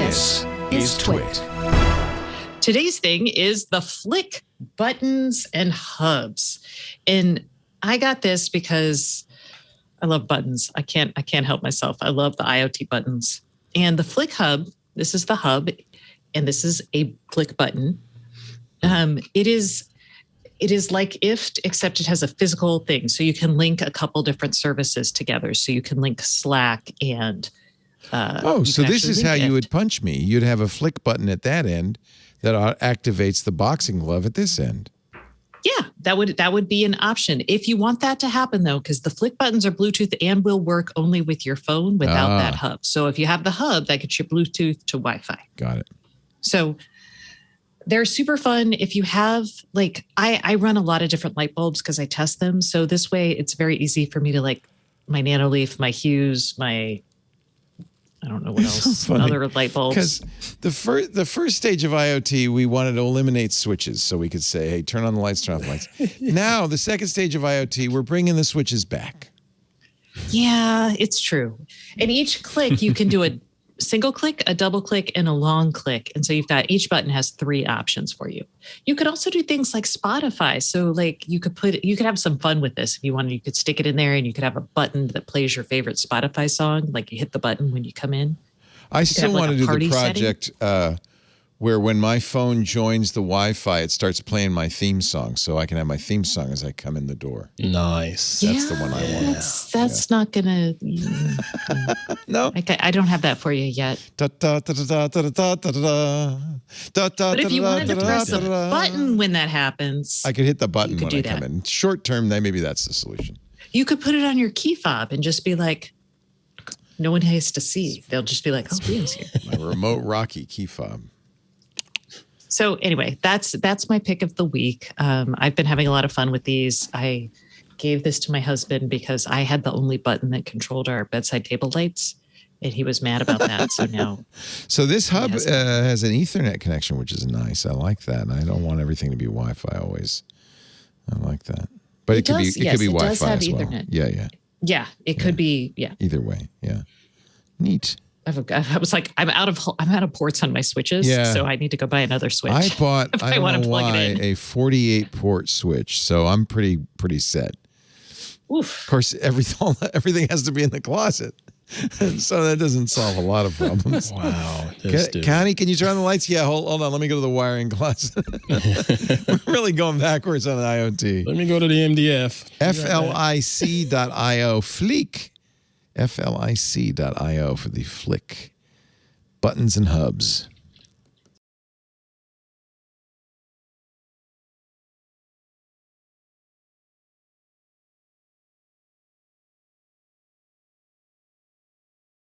This is TWiT. Today's thing is the Flic Buttons and Hubs. And I got this because I love buttons. I can't help myself. I love the IoT buttons. And the Flic Hub, this is the hub, and this is a Flic button. It is like IFT, except it has a physical thing. So you can link a couple different services together. So you can link Slack and so this is how you would punch me. You'd have a Flic button at that end that activates the boxing glove at this end. Yeah, that would be an option. If you want that to happen, though, because the Flic buttons are Bluetooth and will work only with your phone without that hub. So if you have the hub, that gets your Bluetooth to Wi-Fi. Got it. So they're super fun. If you have, like, I run a lot of different light bulbs because I test them. So this way, it's very easy for me to, like, my Nanoleaf, my Hughes, my... I don't know what else. So other light bulbs. Because the first stage of IoT, we wanted to eliminate switches so we could say, hey, turn on the lights, turn off the lights. Now, the second stage of IoT, we're bringing the switches back. Yeah, it's true. And each click, you can do a single click, a double click, and a long click. And so each button has 3 options for you. You could also do things like Spotify. So like you could have some fun with this. If you wanted, you could stick it in there and you could have a button that plays your favorite Spotify song. Like you hit the button when you come in. I still want to do the project where when my phone joins the Wi-Fi, it starts playing my theme song. So I can have my theme song as I come in the door. Nice. That's the one I want. That's not going to... No. I don't have that for you yet. But if you wanted to press a button when that happens... I could hit the button when I come in. Short term, maybe that's the solution. You could put it on your key fob and just be like, no one has to see. They'll just be like, oh, Leo's here. My remote Rocky key fob. So anyway, that's my pick of the week. I've been having a lot of fun with these. I gave this to my husband because I had the only button that controlled our bedside table lights, and he was mad about that. So now, so this hub has an Ethernet connection, which is nice. I like that. I don't want everything to be Wi-Fi always. I like that, but it could be Wi-Fi as well. Yeah. It could be Either way, yeah. Neat. I was like, I'm out of ports on my switches, so I need to go buy another switch. I bought if I want to plug it in. a 48 port switch, so I'm pretty set. Oof. Of course, everything has to be in the closet, so that doesn't solve a lot of problems. Wow, Connie, can you turn on the lights? Yeah, hold on. Let me go to the wiring closet. We're really going backwards on IoT. Let me go to the MDF. Flic.io. Flic. Flic.io for the Flic buttons and hubs.